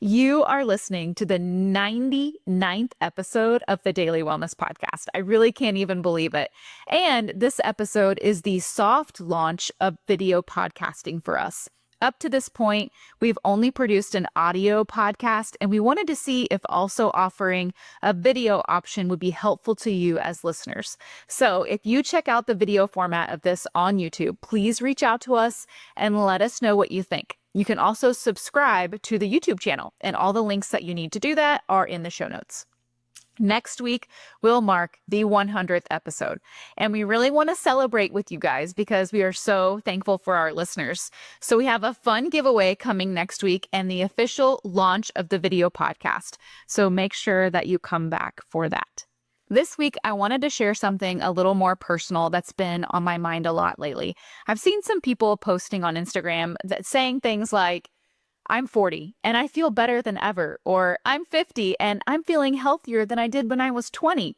You are listening to the 99th episode of the Daily Wellness Podcast. I really can't even believe it. And this episode is the soft launch of video podcasting for us. Up to this point, we've only produced an audio podcast, and we wanted to see if also offering a video option would be helpful to you as listeners. So if you check out the video format of this on YouTube, please reach out to us and let us know what you think. You can also subscribe to the YouTube channel, and all the links that you need to do that are in the show notes. Next week will mark the 100th episode, and we really want to celebrate with you guys because we are so thankful for our listeners. So we have a fun giveaway coming next week and the official launch of the video podcast. So make sure that you come back for that. This week, I wanted to share something a little more personal that's been on my mind a lot lately. I've seen some people posting on Instagram that saying things like, I'm 40 and I feel better than ever, or I'm 50 and I'm feeling healthier than I did when I was 20.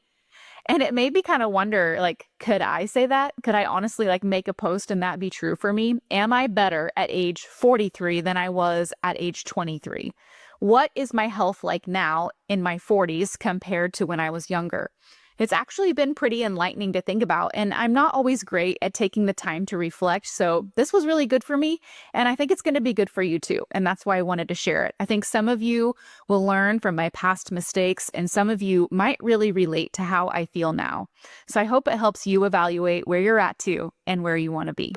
And it made me kind of wonder, could I say that? Could I honestly make a post and that be true for me? Am I better at age 43 than I was at age 23? What is my health like now in my 40s compared to when I was younger? It's actually been pretty enlightening to think about, and I'm not always great at taking the time to reflect, so this was really good for me, and I think it's going to be good for you too, and that's why I wanted to share it. I think some of you will learn from my past mistakes, and some of you might really relate to how I feel now. So I hope it helps you evaluate where you're at too and where you want to be.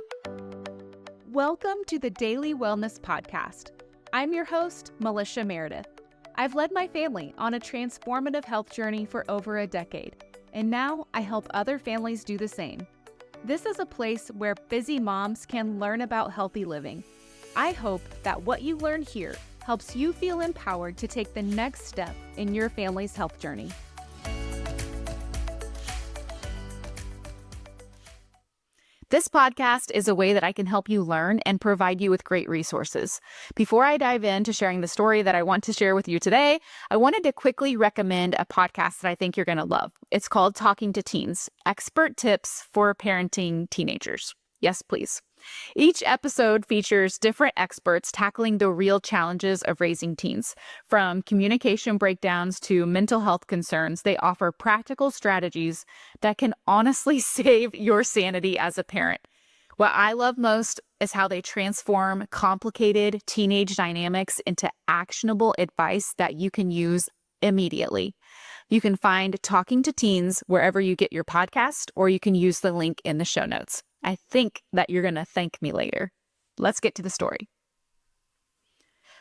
Welcome to the Daily Wellness Podcast. I'm your host, Melisha Meredith. I've led my family on a transformative health journey for over a decade, and now I help other families do the same. This is a place where busy moms can learn about healthy living. I hope that what you learn here helps you feel empowered to take the next step in your family's health journey. This podcast is a way that I can help you learn and provide you with great resources. Before I dive into sharing the story that I want to share with you today, I wanted to quickly recommend a podcast that I think you're going to love. It's called Talking to Teens, Expert Tips for Parenting Teenagers. Yes, please. Each episode features different experts tackling the real challenges of raising teens. From communication breakdowns to mental health concerns, they offer practical strategies that can honestly save your sanity as a parent. What I love most is how they transform complicated teenage dynamics into actionable advice that you can use immediately. You can find Talking to Teens wherever you get your podcast, or you can use the link in the show notes. I think that you're going to thank me later. Let's get to the story.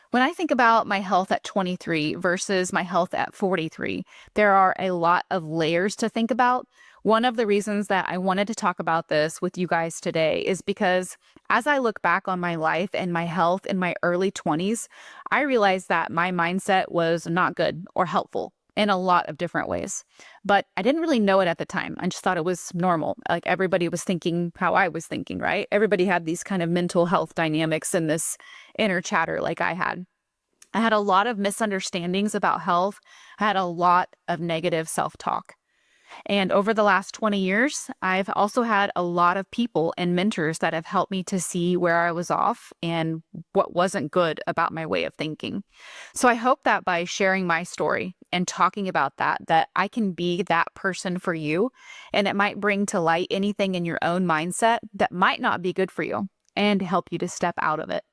When I think about my health at 23 versus my health at 43, there are a lot of layers to think about. One of the reasons that I wanted to talk about this with you guys today is because as I look back on my life and my health in my early 20s, I realized that my mindset was not good or helpful in a lot of different ways. But I didn't really know it at the time. I just thought it was normal. Like everybody was thinking how I was thinking, right? Everybody had these kind of mental health dynamics and this inner chatter like I had. I had a lot of misunderstandings about health. I had a lot of negative self-talk. And over the last 20 years, I've also had a lot of people and mentors that have helped me to see where I was off and what wasn't good about my way of thinking. So I hope that by sharing my story and talking about that I can be that person for you, and it might bring to light anything in your own mindset that might not be good for you and help you to step out of it.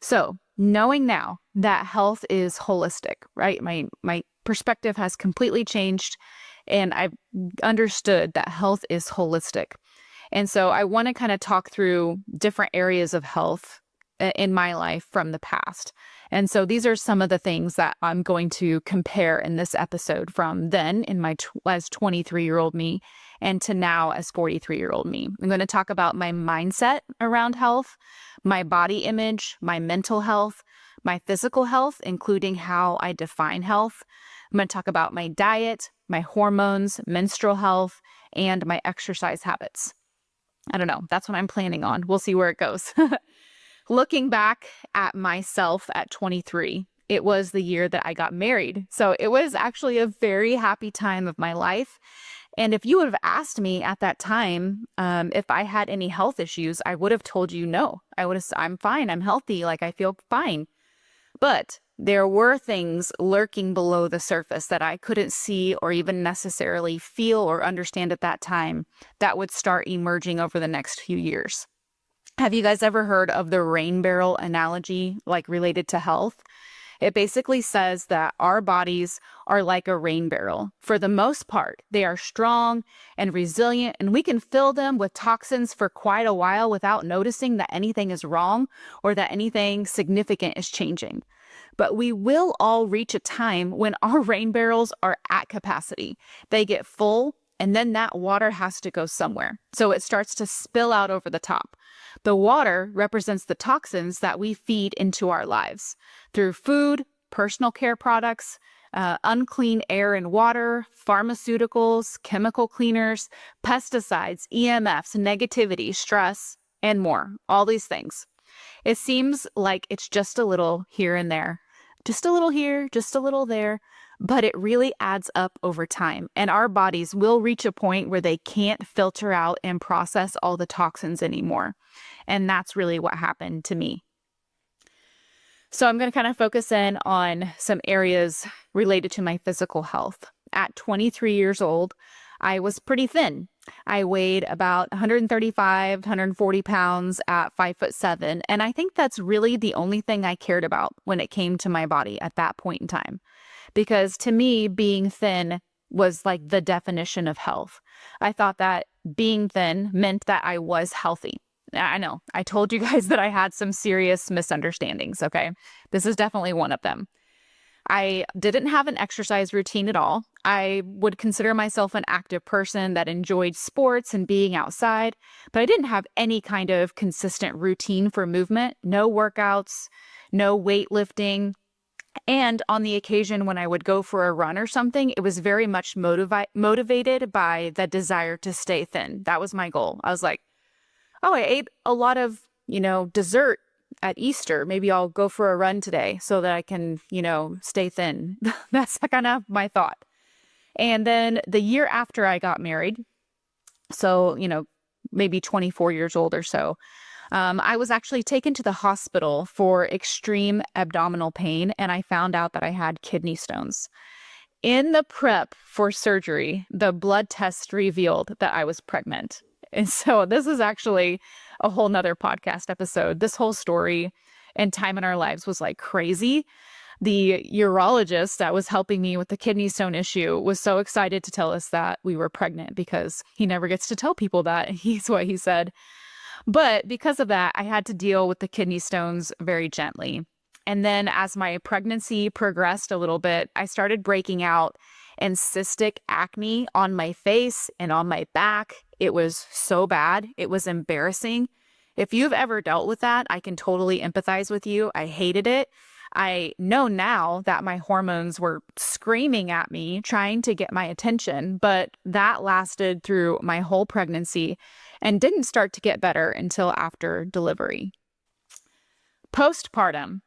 So knowing now that health is holistic, right? My perspective has completely changed, and I've understood that health is holistic. And so I want to kind of talk through different areas of health in my life from the past. And so these are some of the things that I'm going to compare in this episode from then in my as 23-year-old me and to now as 43-year-old me. I'm going to talk about my mindset around health, my body image, my mental health, my physical health, including how I define health. I'm going to talk about my diet, my hormones, menstrual health, and my exercise habits. I don't know. That's what I'm planning on. We'll see where it goes. Looking back at myself at 23, it was the year that I got married. So it was actually a very happy time of my life. And if you would have asked me at that time, if I had any health issues, I would have told you no. I would have said, I'm fine. I'm healthy. I feel fine. But there were things lurking below the surface that I couldn't see or even necessarily feel or understand at that time that would start emerging over the next few years. Have you guys ever heard of the rain barrel analogy, like related to health? It basically says that our bodies are like a rain barrel. For the most part, they are strong and resilient, and we can fill them with toxins for quite a while without noticing that anything is wrong or that anything significant is changing. But we will all reach a time when our rain barrels are at capacity. They get full, and then that water has to go somewhere. So it starts to spill out over the top. The water represents the toxins that we feed into our lives through food, personal care products, unclean air and water, pharmaceuticals, chemical cleaners, pesticides, EMFs, negativity, stress, and more. All these things. It seems like it's just a little here and there, just a little here, just a little there, but it really adds up over time. And our bodies will reach a point where they can't filter out and process all the toxins anymore. And that's really what happened to me. So I'm going to kind of focus in on some areas related to my physical health. At 23 years old, I was pretty thin. I weighed about 135, 140 pounds at 5'7". And I think that's really the only thing I cared about when it came to my body at that point in time. Because to me, being thin was like the definition of health. I thought that being thin meant that I was healthy. I know, I told you guys that I had some serious misunderstandings, okay? This is definitely one of them. I didn't have an exercise routine at all. I would consider myself an active person that enjoyed sports and being outside, but I didn't have any kind of consistent routine for movement, no workouts, no weightlifting. And on the occasion when I would go for a run or something, it was very much motivated by the desire to stay thin. That was my goal. I was like, oh, I ate a lot of, dessert at Easter. Maybe I'll go for a run today so that I can, stay thin. That's kind of my thought. And then the year after I got married, so, maybe 24 years old or so, I was actually taken to the hospital for extreme abdominal pain, and I found out that I had kidney stones. In the prep for surgery, the blood test revealed that I was pregnant. And so this is actually a whole nother podcast episode. This whole story and time in our lives was like crazy. The urologist that was helping me with the kidney stone issue was so excited to tell us that we were pregnant because he never gets to tell people that. He's what he said. But because of that, I had to deal with the kidney stones very gently. And then as my pregnancy progressed a little bit, I started breaking out in cystic acne on my face and on my back. It was so bad. It was embarrassing. If you've ever dealt with that, I can totally empathize with you. I hated it. I know now that my hormones were screaming at me, trying to get my attention, but that lasted through my whole pregnancy and didn't start to get better until after delivery. Postpartum,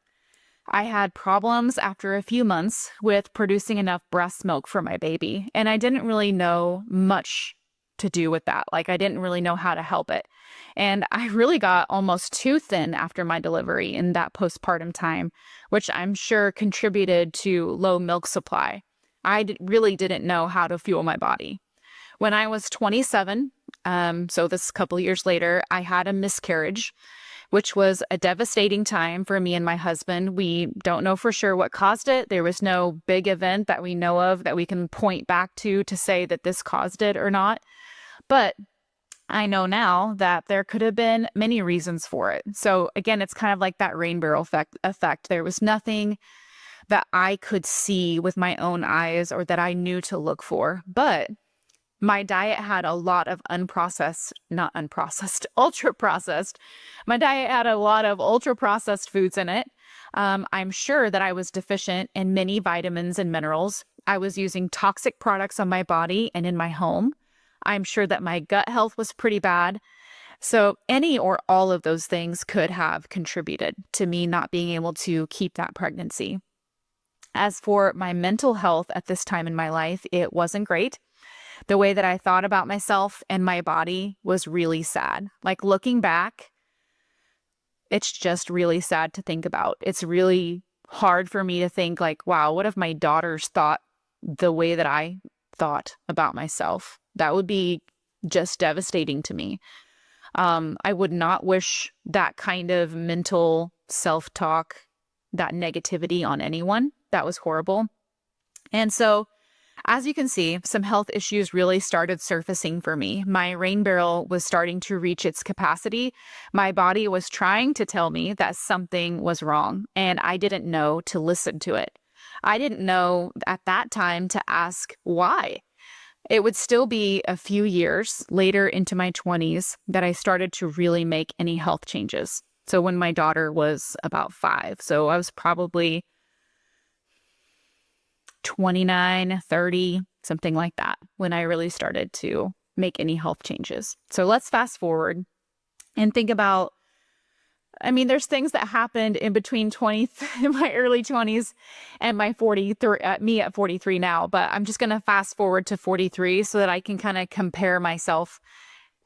I had problems after a few months with producing enough breast milk for my baby, and I didn't really know much to do with that. Like, I didn't really know how to help it. And I really got almost too thin after my delivery in that postpartum time, which I'm sure contributed to low milk supply. I really didn't know how to fuel my body. When I was 27, so this couple years later, I had a miscarriage, which was a devastating time for me and my husband. We don't know for sure what caused it. There was no big event that we know of that we can point back to say that this caused it or not. But I know now that there could have been many reasons for it. So again, it's kind of like that rain barrel effect. There was nothing that I could see with my own eyes or that I knew to look for. But my diet had a lot of ultra processed. My diet had a lot of ultra processed foods in it. I'm sure that I was deficient in many vitamins and minerals. I was using toxic products on my body and in my home. I'm sure that my gut health was pretty bad. So any or all of those things could have contributed to me not being able to keep that pregnancy. As for my mental health at this time in my life, it wasn't great. The way that I thought about myself and my body was really sad. Like, looking back, it's just really sad to think about. It's really hard for me to think like, wow, what if my daughters thought the way that I thought about myself? That would be just devastating to me. I would not wish that kind of mental self-talk, that negativity on anyone. That was horrible. And so, as you can see, some health issues really started surfacing for me. My rain barrel was starting to reach its capacity. My body was trying to tell me that something was wrong, and I didn't know to listen to it. I didn't know at that time to ask why. It would still be a few years later into my 20s that I started to really make any health changes. So when my daughter was about 5, so I was probably 29, 30, something like that, when I really started to make any health changes. So let's fast forward and think about, I mean, there's things that happened in between my early 20s and my 43, me at 43 now, but I'm just going to fast forward to 43 so that I can kind of compare myself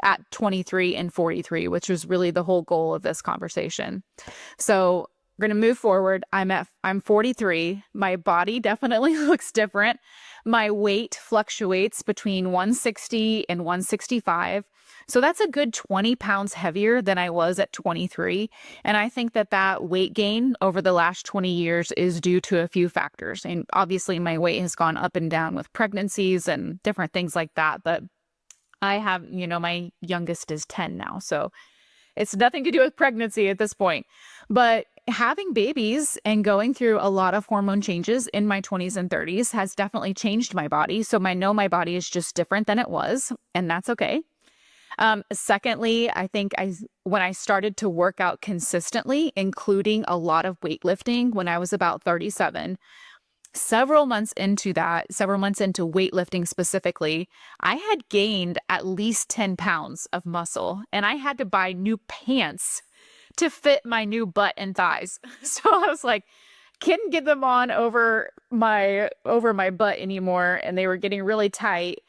at 23 and 43, which was really the whole goal of this conversation. So we're going to move forward. I'm 43. My body definitely looks different. My weight fluctuates between 160 and 165. So that's a good 20 pounds heavier than I was at 23. And I think that weight gain over the last 20 years is due to a few factors. And obviously my weight has gone up and down with pregnancies and different things like that. But I have, my youngest is 10 now. So it's nothing to do with pregnancy at this point. But having babies and going through a lot of hormone changes in my 20s and 30s has definitely changed my body. So I know my body is just different than it was, and that's okay. Secondly, I think when I started to work out consistently, including a lot of weightlifting when I was about 37, several months into weightlifting specifically, I had gained at least 10 pounds of muscle, and I had to buy new pants to fit my new butt and thighs. So I was like, couldn't get them on over my butt anymore, and they were getting really tight.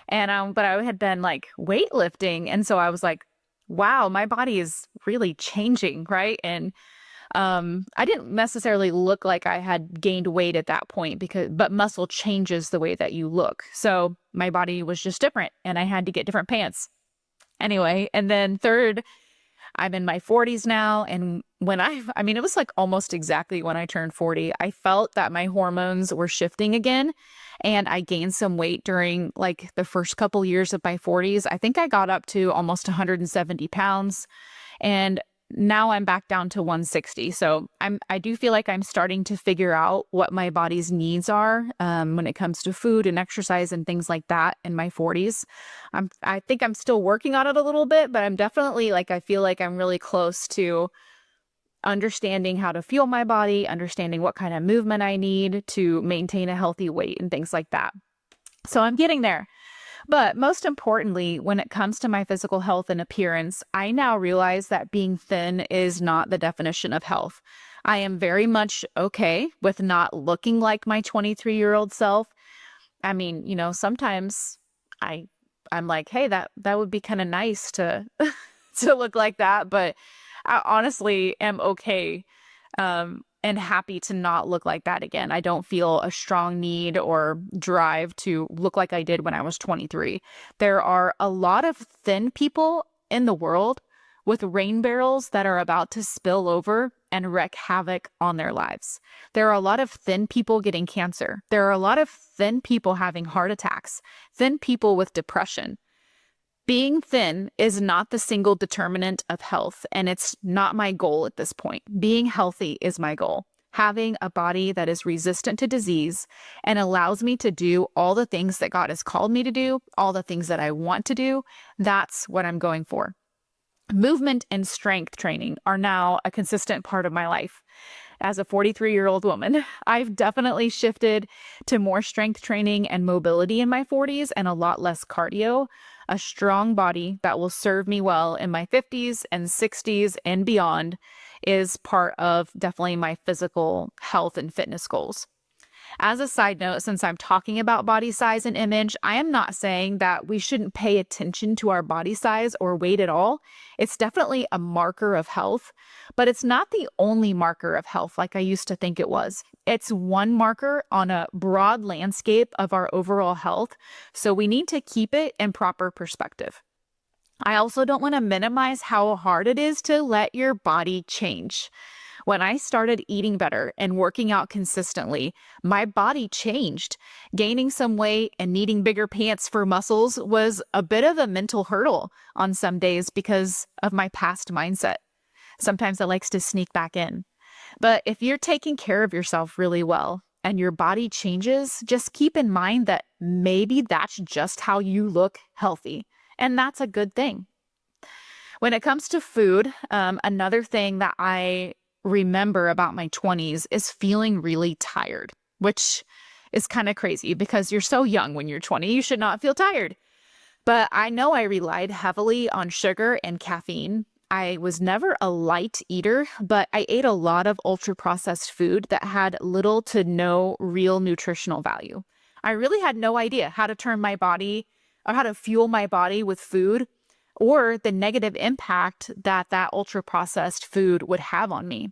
And but I had been like weightlifting, and so I was like, wow, my body is really changing, right? And I didn't necessarily look like I had gained weight at that point but muscle changes the way that you look. So my body was just different, and I had to get different pants. Anyway, and then third, I'm in my 40s now. And it was like almost exactly when I turned 40, I felt that my hormones were shifting again. And I gained some weight during like the first couple years of my 40s. I think I got up to almost 170 pounds. And now I'm back down to 160. So I do feel like I'm starting to figure out what my body's needs are when it comes to food and exercise and things like that in my 40s. I think I'm still working on it a little bit, but I'm definitely I feel like I'm really close to understanding how to fuel my body, understanding what kind of movement I need to maintain a healthy weight and things like that. So I'm getting there. But most importantly, when it comes to my physical health and appearance, I now realize that being thin is not the definition of health. I am very much okay with not looking like my 23-year-old self. I mean, sometimes I'm like, hey, that would be kind of nice to to look like that, but I honestly am okay and happy to not look like that again. I don't feel a strong need or drive to look like I did when I was 23. There are a lot of thin people in the world with rain barrels that are about to spill over and wreak havoc on their lives. There are a lot of thin people getting cancer. There are a lot of thin people having heart attacks, thin people with depression. Being thin is not the single determinant of health, and it's not my goal at this point. Being healthy is my goal. Having a body that is resistant to disease and allows me to do all the things that God has called me to do, all the things that I want to do, that's what I'm going for. Movement and strength training are now a consistent part of my life. As a 43-year-old woman, I've definitely shifted to more strength training and mobility in my 40s and a lot less cardio. A strong body that will serve me well in my 50s and 60s and beyond is part of definitely my physical health and fitness goals. As a side note, since I'm talking about body size and image, I am not saying that we shouldn't pay attention to our body size or weight at all. It's definitely a marker of health, but it's not the only marker of health like I used to think it was. It's one marker on a broad landscape of our overall health, so we need to keep it in proper perspective. I also don't want to minimize how hard it is to let your body change. When I started eating better and working out consistently, my body changed. Gaining some weight and needing bigger pants for muscles was a bit of a mental hurdle on some days because of my past mindset. Sometimes it likes to sneak back in. But if you're taking care of yourself really well and your body changes, just keep in mind that maybe that's just how you look healthy. And that's a good thing. When it comes to food, another thing that I remember about my 20s is feeling really tired, which is kind of crazy because you're so young when you're 20. You should not feel tired. But I know I relied heavily on sugar and caffeine. I was never a light eater, but I ate a lot of ultra processed food that had little to no real nutritional value. I really had no idea how to turn my body or how to fuel my body with food or the negative impact that ultra processed food would have on me.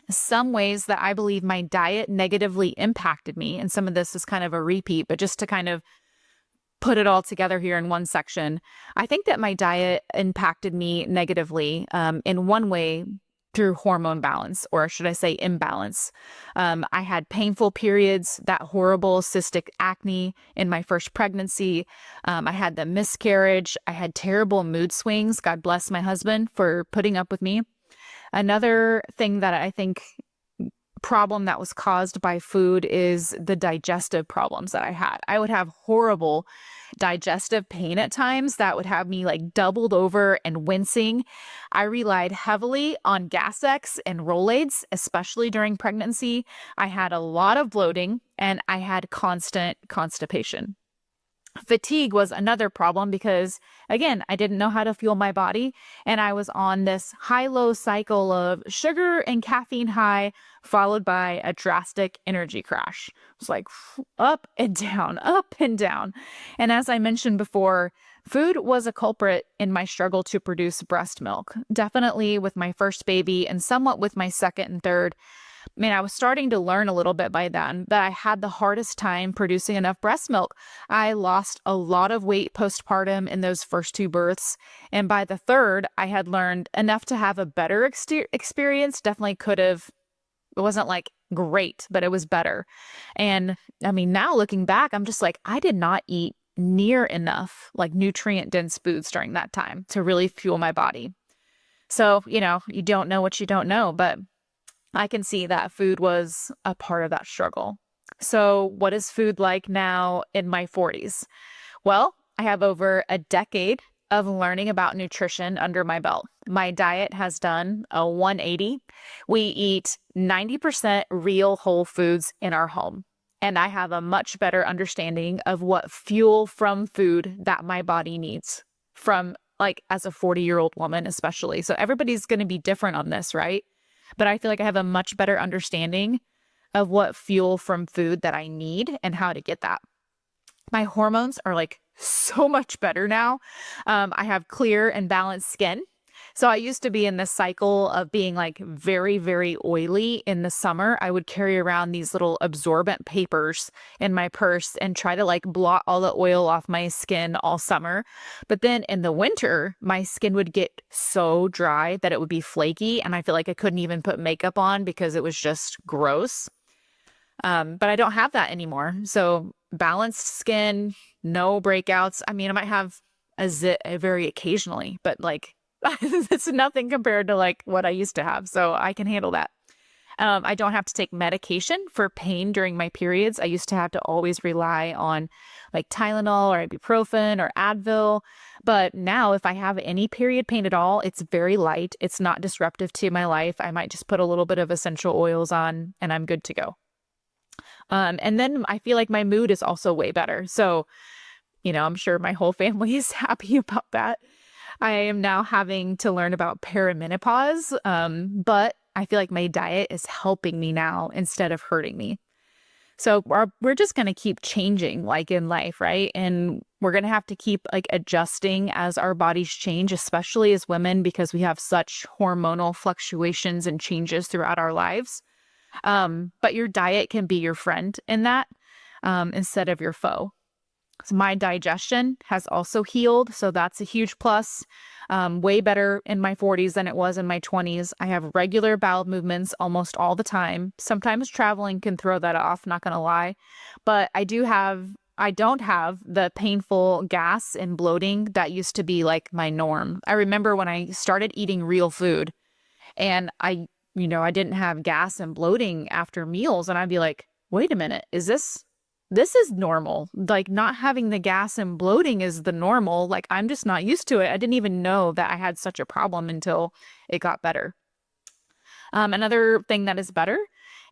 Some ways that I believe my diet negatively impacted me, and some of this is kind of a repeat, but just to kind of put it all together here in one section, I think that my diet impacted me negatively in one way through hormone balance, or should I say imbalance. I had painful periods, that horrible cystic acne in my first pregnancy. I had the miscarriage. I had terrible mood swings. God bless my husband for putting up with me. Another thing that I think problem that was caused by food is the digestive problems that I had. I would have horrible digestive pain at times that would have me like doubled over and wincing. I relied heavily on Gas-X and Rolaids, especially during pregnancy. I had a lot of bloating and I had constant constipation. Fatigue was another problem because, again, I didn't know how to fuel my body. And I was on this high-low cycle of sugar and caffeine high, followed by a drastic energy crash. It's like up and down, up and down. And as I mentioned before, food was a culprit in my struggle to produce breast milk. Definitely with my first baby and somewhat with my second and third. I was starting to learn a little bit by then that I had the hardest time producing enough breast milk. I lost a lot of weight postpartum in those first two births. And by the third, I had learned enough to have a better experience. Definitely could have, it wasn't like great, but it was better. And now looking back, I'm just like, I did not eat near enough like nutrient dense foods during that time to really fuel my body. So, you don't know what you don't know, but I can see that food was a part of that struggle. So, what is food like now in my 40s? Well, I have over a decade of learning about nutrition under my belt. My diet has done a 180. We eat 90% real whole foods in our home. And I have a much better understanding of what fuel from food that my body needs from like as a 40-year-old woman, especially. So everybody's going to be different on this, right? But I feel like I have a much better understanding of what fuel from food that I need and how to get that. My hormones are like so much better now. I have clear and balanced skin. So I used to be in this cycle of being like very, very oily in the summer. I would carry around these little absorbent papers in my purse and try to like blot all the oil off my skin all summer. But then in the winter, my skin would get so dry that it would be flaky. And I feel like I couldn't even put makeup on because it was just gross. But I don't have that anymore. So balanced skin, no breakouts. I might have a zit very occasionally, but like it's nothing compared to like what I used to have. So I can handle that. I don't have to take medication for pain during my periods. I used to have to always rely on like Tylenol or ibuprofen or Advil. But now if I have any period pain at all, it's very light. It's not disruptive to my life. I might just put a little bit of essential oils on and I'm good to go. And then I feel like my mood is also way better. So, I'm sure my whole family is happy about that. I am now having to learn about perimenopause, but I feel like my diet is helping me now instead of hurting me. So we're just going to keep changing like in life, right? And we're going to have to keep like adjusting as our bodies change, especially as women, because we have such hormonal fluctuations and changes throughout our lives. But your diet can be your friend in that, instead of your foe. So my digestion has also healed, so that's a huge plus. Way better in my 40s than it was in my 20s. I have regular bowel movements almost all the time. Sometimes traveling can throw that off, not gonna lie. But I don't have the painful gas and bloating that used to be like my norm. I remember when I started eating real food and I didn't have gas and bloating after meals, and I'd be like, wait a minute, this is normal. Like, not having the gas and bloating is the normal. Like, I'm just not used to it. I didn't even know that I had such a problem until it got better. Another thing that is better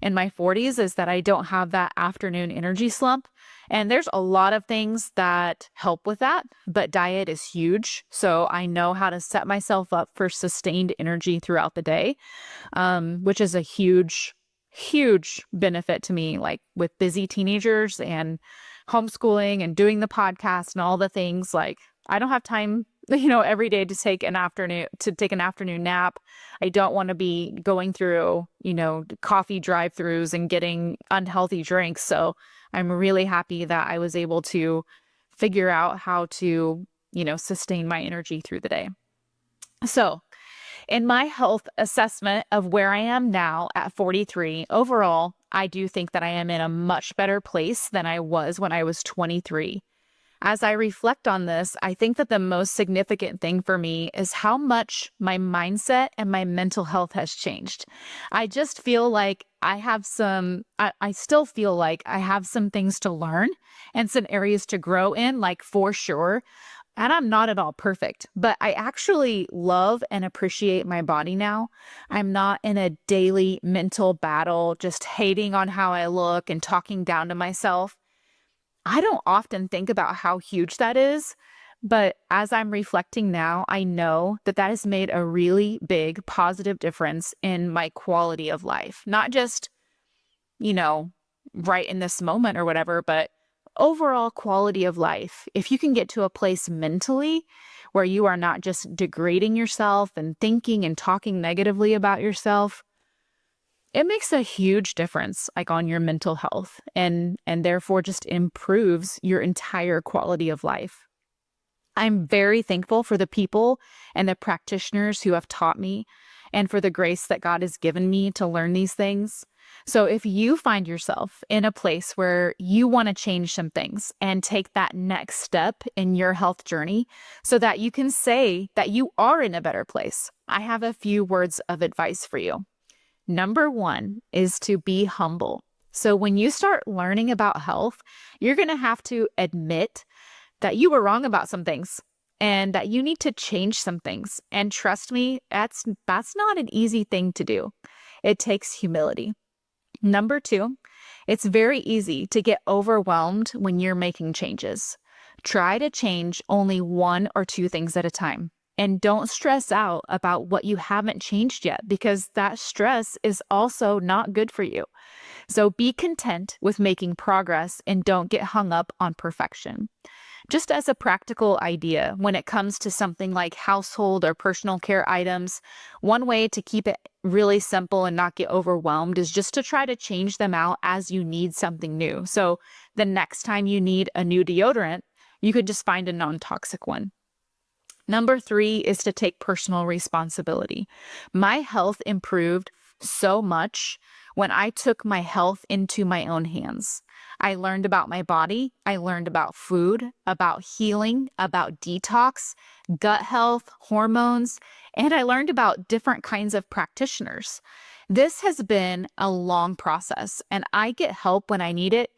in my 40s is that I don't have that afternoon energy slump. And there's a lot of things that help with that, but diet is huge. So I know how to set myself up for sustained energy throughout the day, which is a huge, huge benefit to me, like with busy teenagers and homeschooling and doing the podcast and all the things. Like, I don't have time, every day to take an afternoon nap. I don't want to be going through, coffee drive-throughs and getting unhealthy drinks. So I'm really happy that I was able to figure out how to, sustain my energy through the day. So in my health assessment of where I am now at 43, overall, I do think that I am in a much better place than I was when I was 23. As I reflect on this, I think that the most significant thing for me is how much my mindset and my mental health has changed. I just feel like I still feel like I have some things to learn and some areas to grow in, like for sure. And I'm not at all perfect, but I actually love and appreciate my body now. I'm not in a daily mental battle, just hating on how I look and talking down to myself. I don't often think about how huge that is, but as I'm reflecting now, I know that that has made a really big positive difference in my quality of life. Not just, you know, right in this moment or whatever, but overall quality of life. If you can get to a place mentally where you are not just degrading yourself and thinking and talking negatively about yourself, it makes a huge difference like on your mental health and therefore just improves your entire quality of life. I'm very thankful for the people and the practitioners who have taught me and for the grace that God has given me to learn these things. So if you find yourself in a place where you want to change some things and take that next step in your health journey so that you can say that you are in a better place, I have a few words of advice for you. Number one is to be humble. So when you start learning about health, you're going to have to admit that you were wrong about some things and that you need to change some things. And trust me, that's not an easy thing to do. It takes humility. Number two, it's very easy to get overwhelmed when you're making changes. Try to change only one or two things at a time. And don't stress out about what you haven't changed yet, because that stress is also not good for you. So be content with making progress and don't get hung up on perfection. Just as a practical idea, when it comes to something like household or personal care items, one way to keep it really simple and not get overwhelmed is just to try to change them out as you need something new. So the next time you need a new deodorant, you could just find a non-toxic one. Number three is to take personal responsibility. My health improved so much when I took my health into my own hands. I learned about my body. I learned about food, about healing, about detox, gut health, hormones, and I learned about different kinds of practitioners. This has been a long process, and I get help when I need it.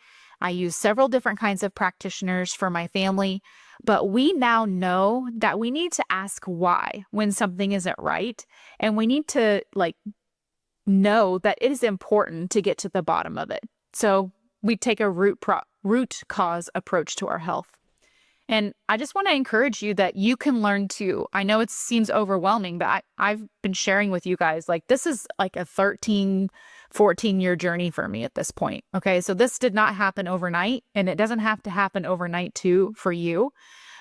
I use several different kinds of practitioners for my family, but we now know that we need to ask why when something isn't right, and we need to know that it is important to get to the bottom of it. So we take a root cause approach to our health. And I just want to encourage you that you can learn too. I know it seems overwhelming, but I've been sharing with you guys, like, this is like a 13, 14-year journey for me at this point. Okay. So this did not happen overnight, and it doesn't have to happen overnight too for you,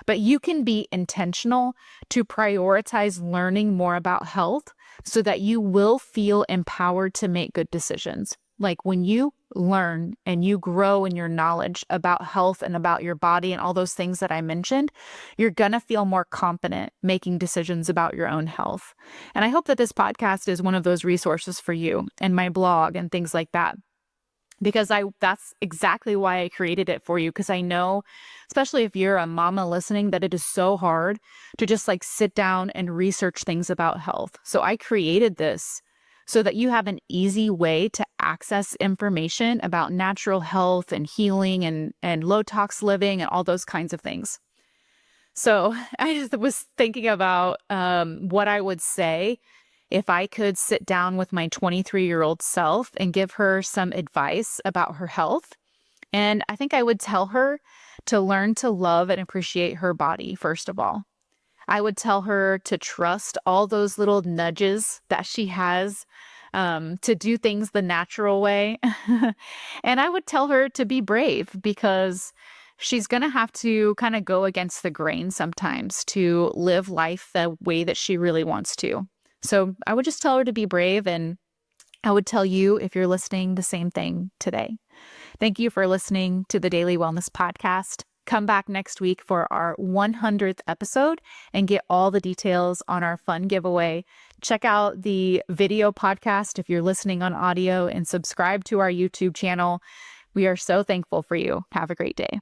but you can be intentional to prioritize learning more about health so that you will feel empowered to make good decisions. Like when you learn and you grow in your knowledge about health and about your body and all those things that I mentioned, you're going to feel more confident making decisions about your own health. And I hope that this podcast is one of those resources for you, and my blog and things like that. Because that's exactly why I created it for you. Because I know, especially if you're a mama listening, that it is so hard to just like sit down and research things about health. So I created this so that you have an easy way to access information about natural health and healing and low tox living and all those kinds of things. So I just was thinking about what I would say if I could sit down with my 23-year-old self and give her some advice about her health. And I think I would tell her to learn to love and appreciate her body, first of all. I would tell her to trust all those little nudges that she has to do things the natural way. And I would tell her to be brave, because she's going to have to kind of go against the grain sometimes to live life the way that she really wants to. So I would just tell her to be brave, and I would tell you, if you're listening, the same thing today. Thank you for listening to the Daily Wellness Podcast. Come back next week for our 100th episode and get all the details on our fun giveaway. Check out the video podcast if you're listening on audio, and subscribe to our YouTube channel. We are so thankful for you. Have a great day.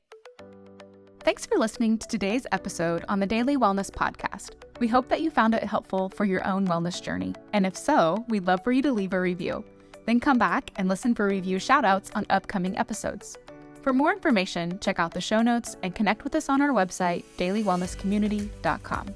Thanks for listening to today's episode on the Daily Wellness Podcast. We hope that you found it helpful for your own wellness journey. And if so, we'd love for you to leave a review. Then come back and listen for review shoutouts on upcoming episodes. For more information, check out the show notes and connect with us on our website, dailywellnesscommunity.com.